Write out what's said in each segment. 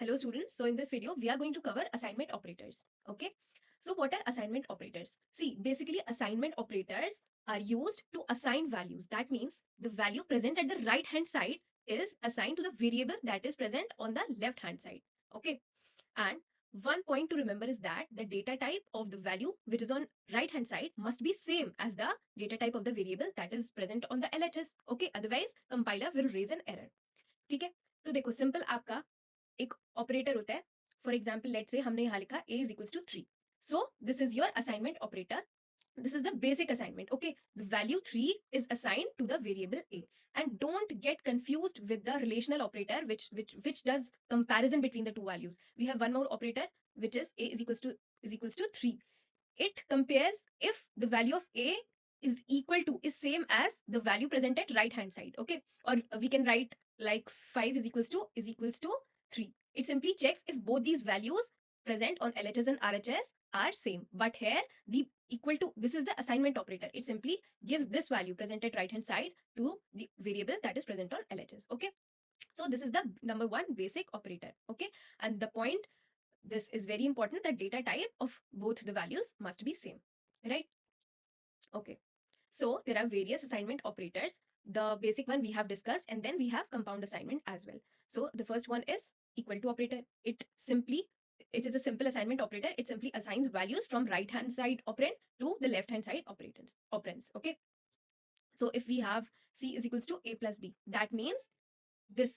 Hello students, so in this video we are going to cover assignment operators. Okay, so what are assignment operators? See, basically assignment operators are used to assign values. That means the value present at the right hand side is assigned to the variable that is present on the left hand side. Okay, and one point to remember is that the data type of the value which is on right hand side must be same as the data type of the variable that is present on the LHS. Okay, otherwise compiler will raise an error. ठीक है, तो देखो simple आपका एक operator होता है. For example let से हमने यहाँ लिखा a is equals to 3. So this is your assignment operator. This is the basic assignment. Okay, the value 3 is assigned to the variable a, and don't get confused with the relational operator which does comparison between the two values. We have one more operator which is a is equals to 3. It compares if the value of a is same as the value present at right hand side. Okay, or we can write like 5 is equals to 3. It simply checks if both these values present on LHS and RHS are same. But here the equal to, this is the assignment operator. It simply gives this value present at right hand side to the variable that is present on LHS. Okay, so this is the number one basic operator. Okay, and the point, this is very important, that data type of both the values must be same, right? Okay, so there are various assignment operators. The basic one we have discussed, and then we have compound assignment as well. So the first one is equal to operator. It is a simple assignment operator. It simply assigns values from right hand side operand to the left hand side operands. Okay, so if we have c is equals to a plus b, that means this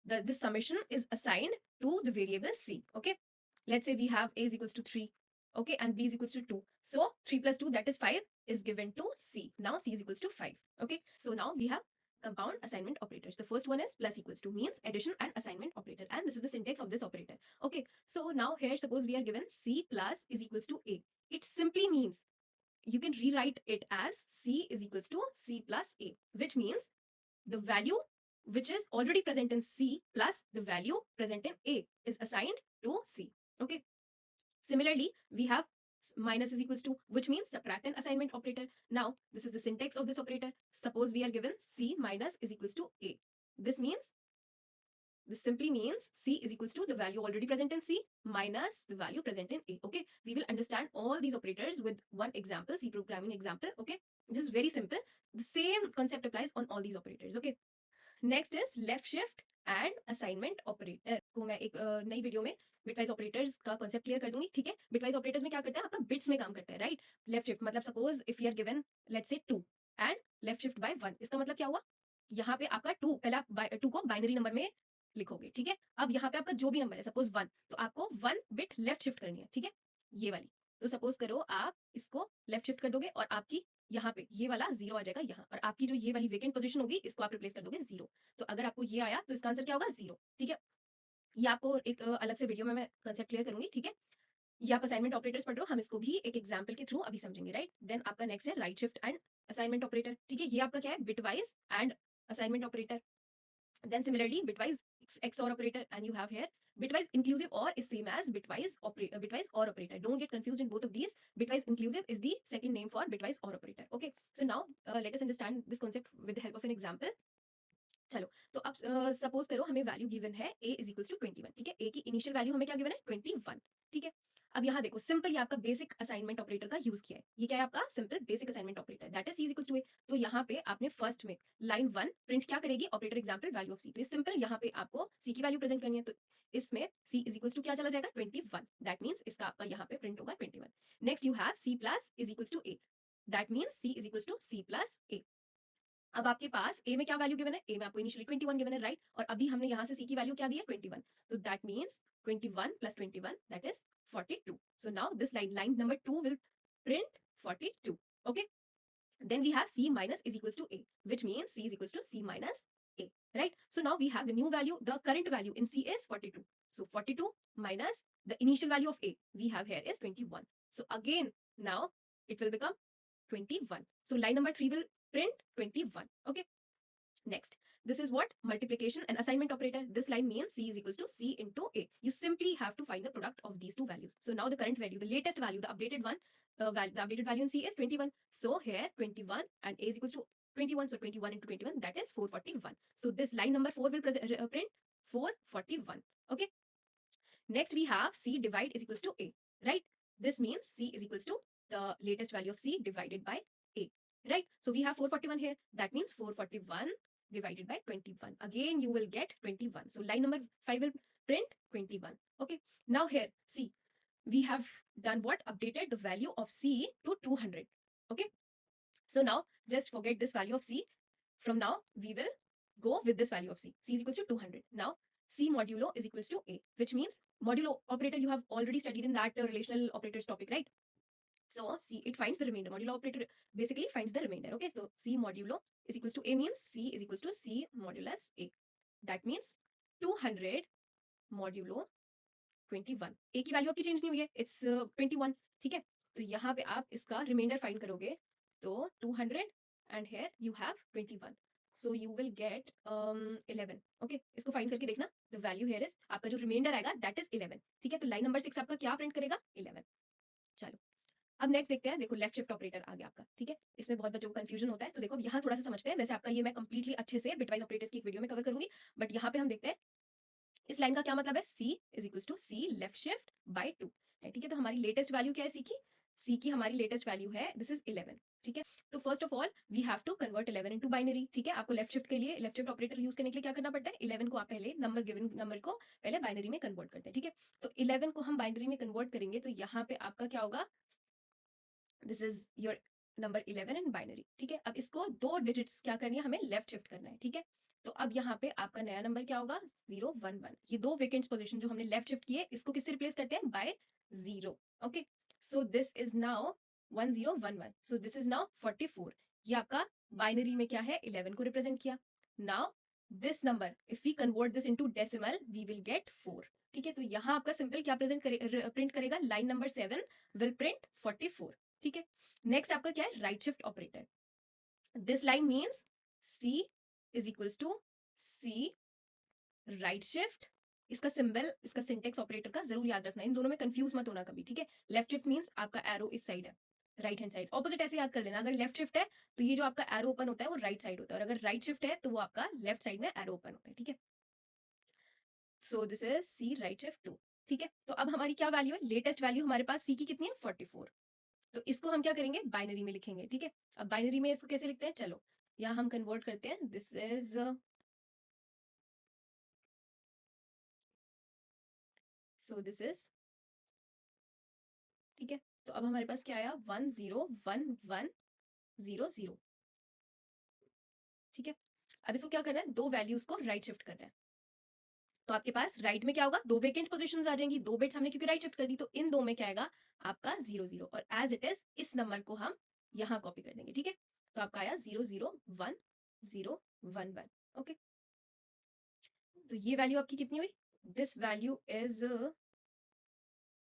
this summation is assigned to the variable c. Okay, let's say we have a is equals to 3, okay, and b is equals to 2. So 3 plus 2, that is 5, is given to c. Now c is equals to 5. Okay, so now we have compound assignment operators. The first one is plus equals to, means addition and assignment operator, and this is the syntax of this operator. Okay, so now here suppose we are given c plus is equals to a. It simply means you can rewrite it as c is equals to c plus a, which means the value which is already present in C plus the value present in A is assigned to C. Okay. Similarly, we have minus is equals to, which means subtract an assignment operator. Now, this is the syntax of this operator. Suppose we are given C minus is equals to A. This simply means C is equals to the value already present in C minus the value present in A. Okay. We will understand all these operators with one example, C programming example. Okay. This is very simple. The same concept applies on all these operators. Okay. Next is left shift and assignment operator को मैं एक नई video में bitwise operators का concept clear कर दूंगी. ठीक है, बिटवाइज ऑपरेटर्स में क्या करते हैं, आपका बिट्स में काम करता है, राइट. लेफ्ट शिफ्ट मतलब suppose if you are given let's say 2 and left shift bye 1, इसका मतलब क्या हुआ, यहाँ पे आपका 2 पहले आप 2 को बाइनरी नंबर में लिखोगे. ठीक है, अब यहाँ पे आपका जो भी नंबर है सपोज 1, तो आपको 1 बिट लेफ्ट शिफ्ट करनी है. ठीक है, ये वाली. तो सपोज करो आप इसको लेफ्ट शिफ्ट कर दोगे और आपकी यहाँ पे ये वाला 0 आ जाएगा यहाँ, और आपकी जो ये वाली वेकेंट पोजीशन होगी इसको आप रिप्लेस कर दोगे 0. तो अगर आपको ये आया तो इसका आंसर क्या होगा, 0. ठीक है, ये आपको एक अलग से वीडियो में मैं कंसेप्ट क्लियर करूंगी. ठीक है, ये आप असाइनमेंट ऑपरेटर्स पढ़ रहे हो, हम इसको भी एक एग्जांपल के थ्रू अभी समझेंगे, राइट. देन आपका नेक्स्ट है right shift and assignment operator. ठीक है, ये आपका क्या है, bitwise and assignment operator. Then similarly, bitwise XOR operator, and you have here bitwise inclusive OR is same as bitwise OR operator. Don't get confused in both of these. Bitwise inclusive is the second name for bitwise OR operator. Okay, so now let us understand this concept with the help of an example. चलो, तो अब suppose करो हमें value given है a is equals to 21. ठीक है, a की initial value हमें क्या गिवन है, 21. ठीक है, अब यहाँ देखो सिंपल, ये आपका बेसिक असाइनमेंट ऑपरेटर का यूज किया है. ये क्या है, आपका simple basic assignment operator, that is c is equals to a. तो यहाँ पे आपने फर्स्ट में लाइन 1 प्रिंट क्या करेगी, operator example value of c. तो ये सिंपल, यहाँ पे आपको c की वैल्यू प्रेजेंट करनी है, तो इसमें c इज इक्वल्स टू क्या चला जाएगा, 21. दैट मीन्स इसका आपका यहाँ पे प्रिंट होगा 21. Next you have c plus is equals to a. That means c is equals to c plus a. अब आपके पास a में क्या वैल्यू गिवन है, a में आपको इनिशियली 21 गिवन है, राइट. और अभी हमने यहाँ से c की वैल्यू क्या दी है, 21. तो that means 21 plus 21 that is 42. So now this line number 2 will print 42. Okay, then we have c minus is equals to a, which means c is equals to c minus a, right. So now we have the new value, the current value in c is 42. So 42 minus the initial value of a we have here is 21. So again now it will become 21. So line number 3 will print 21. Okay, next, this is what multiplication and assignment operator. This line means c is equals to c into a. You simply have to find the product of these two values. So now the current value, the latest value, the updated one, the updated value in c is 21. So here 21 and a is equals to 21. So 21 into 21, that is 441. So this line number 4 will print 441. Okay, Next we have C divide is equals to A, right? This means C is equals to the latest value of C divided by A, right? So we have 441 here. That means 441 divided by 21. Again, you will get 21. So line number 5 will print 21. Okay. Now here, see, we have done what? Updated the value of C to 200. Okay. So now just forget this value of C. From now, we will go with this value of C. C is equals to 200. Now, C modulo is equals to A, which means modulo operator you have already studied in that relational operators topic, right? So C, it finds the remainder. Modulo operator basically finds the remainder. Okay, so C modulo is equals to A means C is equals to C modulus A. That means 200 modulo 21. A की value आपकी change नहीं हुई है, it's 21. ठीक है, तो यहाँ पे आप इसका रिमाइंडर फाइंड करोगे तो 200 and here you have 21. So you will get 11. Okay, इसको फाइंड करके देखना. द वैल्यू हियर इज, आपका जो रिमाइंडर आएगा दैट इज 11. ठीक है, तो लाइन नंबर 6 आपका क्या प्रिंट करेगा? 11. चलो अब नेक्स्ट देखते हैं. देखो लेफ्ट शिफ्ट ऑपरेटर आ गया आपका. ठीक है, इसमें बहुत बच्चों को कंफ्यूजन होता है, तो देखो अब यहाँ थोड़ा सा समझते हैं. वैसे आपका ये मैं कंप्लीटली अच्छे से बिटवाइज ऑपरेटर्स की एक वीडियो में कवर करूंगी, बट यहाँ पे हम देखते हैं इस लाइन का क्या मतलब है. C is equal to C left shift by 2. ठीक है, तो हमारी लेटेस्ट वैल्यू क्या है C की? C की हमारी लेटेस्ट वैल्यू है दिस इज 11. ठीक है, तो first of all we have to convert 11 into binary. ठीक है, आपको लेफ्ट शिफ्ट के लिए लेफ्ट शिफ्ट ऑपरेटर यूज करने के लिए क्या करना पड़ता है? 11 को आप पहले नंबर गिवन नंबर को पहले बाइनरी में कन्वर्ट करते हैं. ठीक है, तो 11 को हम बाइनरी में कन्वर्ट करेंगे तो यहाँ पे आपका क्या होगा? This is your number 11 in binary. ठीक है, अब इसको दो डिजिट्स क्या करनी है? हमें लेफ्ट शिफ्ट करना है. ठीक है, तो अब यहाँ पे आपका नया नंबर क्या होगा? 011. ये दो वेकेंट पोजीशन जो हमने लेफ्ट शिफ्ट किए इसको किससे रिप्लेस करते हैं? By 0. Okay, so this is now 1011. So this is now 44. ये आपका बाइनरी में क्या है? 11 को रिप्रेजेंट किया. Now this number if we convert this into decimal we will get 4. ठीक है, तो यहाँ आपका सिंपल क्या प्रिंट करेगा? Line number 7 will print 44. ठीक है, नेक्स्ट आपका क्या है? Right shift operator. This line means C is equals to C right shift. इसका सिंबल, इसका सिंटेक्स ऑपरेटर का जरूर याद रखना, इन दोनों में कंफ्यूज मत होना कभी. ठीक है, लेफ्ट शिफ्ट मीन्स आपका एरो इस साइड है, राइट हैंड साइड. ऑपोजिट ऐसे याद कर लेना, अगर लेफ्ट शिफ्ट है तो ये जो आपका एरो ओपन होता है वो राइट साइड होता है, और अगर राइट शिफ्ट है तो वो आपका लेफ्ट साइड में एरो ओपन होता है. ठीक है, सो this is C right shift 2. ठीक है, तो अब हमारी क्या वैल्यू है? लेटेस्ट वैल्यू हमारे पास C की कितनी है? 44. तो इसको हम क्या करेंगे? बाइनरी में लिखेंगे. ठीक है, अब बाइनरी में इसको कैसे लिखते हैं? चलो यहाँ हम कन्वर्ट करते हैं. This is so this is. ठीक है, तो अब हमारे पास क्या आया? 101100. ठीक है, अब इसको क्या करना है? दो वैल्यूज को राइट शिफ्ट करना है. तो आपके पास राइट में क्या होगा? दो वेकेंट पोजीशंस आ जाएंगी, दो बिट्स हमने क्योंकि राइट शिफ्ट कर दी, तो इन दो में क्या आएगा? आपका 00, और एज इट इज इस नंबर को हम यहाँ कॉपी कर देंगे. ठीक है, तो आपका आया 001011. ओके, तो ये वैल्यू आपकी कितनी हुई? This value is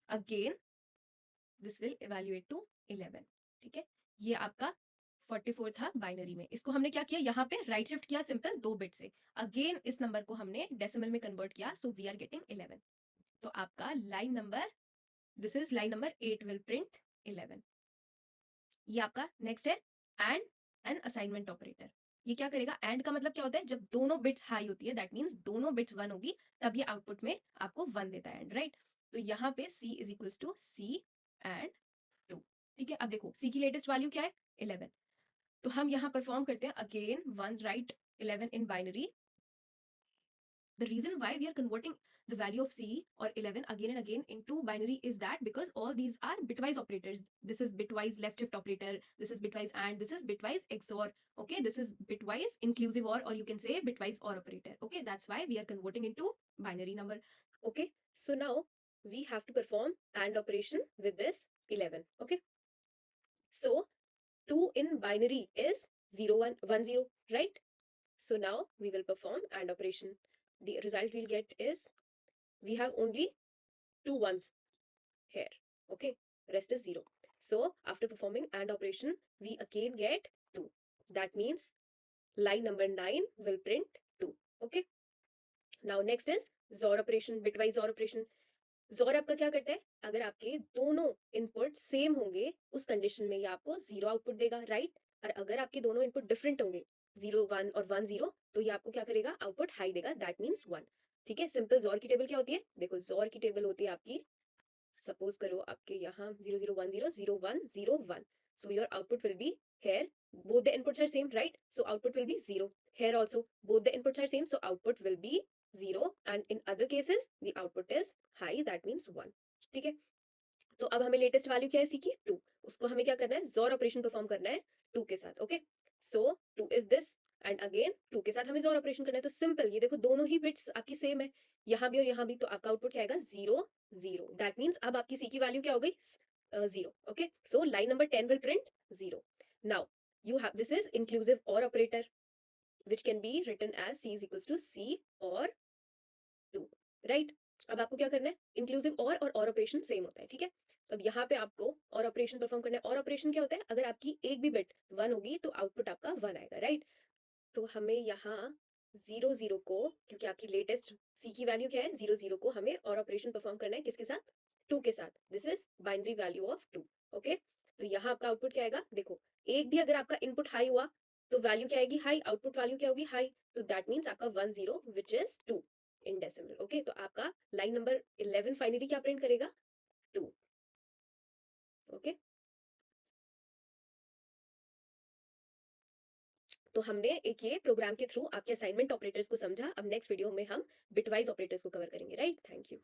again this will evaluate to 11. ठीक है, ये आपका 44 था बाइनरी में. इसको हमने क्या किया? यहाँ पे राइट शिफ्ट किया सिंपल 2 बिट से. अगेन इस नंबर को हमने डेसिमल में कन्वर्ट किया, सो वी आर गेटिंग 11. तो आपका line number, this is line number 8 will print 11. ये आपका नेक्स्ट है एंड एन असाइनमेंट ऑपरेटर. ये क्या करेगा? एंड का मतलब क्या होता है? जब दोनों बिट्स हाई होती है, दैट मीन्स दोनों बिट्स 1 होगी, तब ये आउटपुट में आपको 1 देता है एंड, राइट? तो यहाँ पे C is equals to C and 2. ठीक है, अब देखो C की लेटेस्ट वैल्यू क्या है? 11. तो हम यहाँ परफॉर्म करते हैं again 1 right 11 in binary. The reason why we are converting the value of C or 11 again and again into binary is that because all these are bitwise operators. This is bitwise left shift operator, this is bitwise and this is bitwise XOR. Okay, this is bitwise inclusive or you can say bitwise OR operator. Okay, that's why we are converting into binary number. Okay, so now we have to perform AND operation with this 11. Okay, so 2 in binary is 0110, right? So now we will perform AND operation. The result we'll get is we have only 2 ones here. Okay, rest is 0. So after performing AND operation, we again get 2. That means line number 9 will print 2. Okay, now next is XOR operation, bitwise XOR operation. XOR आपका क्या करता है? अगर आपके दोनों input same होंगे उस condition में ये आपको 0 आउटपुट देगा, राइट? और अगर आपके दोनों इनपुट डिफरेंट होंगे 0 1 और 1 0, तो ये आपको क्या करेगा? आउटपुट हाई देगा, दैट मीन्स 1. ठीक है। सिंपल जोर की टेबल क्या होती है, देखो जोर की टेबल होती है आपकी, सपोज करो आपके यहाँ 0010 0101, so your output will be here, both the inputs are same, right? So output will be 0. Here also both the inputs are same, so output will be 0, and in other cases the output is high, that means 1. ठीक है, तो अब हमें latest value क्या है सी की, 2, उसको हमें क्या करना है, जोर ऑपरेशन परफॉर्म करना है 2 के साथ, okay. So 2 is this, and again 2 के साथ हमें जोर ऑपरेशन करना है, तो सिंपल, ये देखो दोनों ही बिट्स आपकी सेम है, यहाँ भी और यहाँ भी, तो आपका आउटपुट क्या आएगा, 0 0, दैट मीन्स अब आपकी सी की वैल्यू क्या हो गई, 0, okay. So line number 10 will print 0। Now you have, this is inclusive or operator which can be written as c is equals to c or 2, right. अब आपको क्या करना है, इंक्लूसिव और ऑपरेशन सेम होता है, ठीक है। तो अब यहाँ पे आपको और ऑपरेशन परफॉर्म करना है, और ऑपरेशन क्या होता है, अगर आपकी एक भी बिट 1 होगी तो आउटपुट आपका 1 आएगा, राइट। तो हमें यहाँ 0 0 को, क्योंकि आपकी लेटेस्ट सी की वैल्यू क्या है 0 0 को, हमें और ऑपरेशन परफॉर्म करना है किसके साथ, 2 के साथ, this is binary value of 2, okay. तो यहाँ आपका आउटपुट क्या आएगा, देखो एक भी अगर आपका इनपुट हाई हुआ तो वैल्यू क्या आएगी हाई, आउटपुट वैल्यू क्या होगी हाई, तो दैट मीन्स आपका 1 0 which is 2 in decimal, okay. तो आपका लाइन नंबर 11 फाइनली क्या प्रिंट करेगा, 2, ओके। तो हमने एक ये प्रोग्राम के थ्रू आपके असाइनमेंट ऑपरेटर्स को समझा, अब नेक्स्ट वीडियो में हम बिटवाइज ऑपरेटर्स को कवर करेंगे, राइट। Thank you.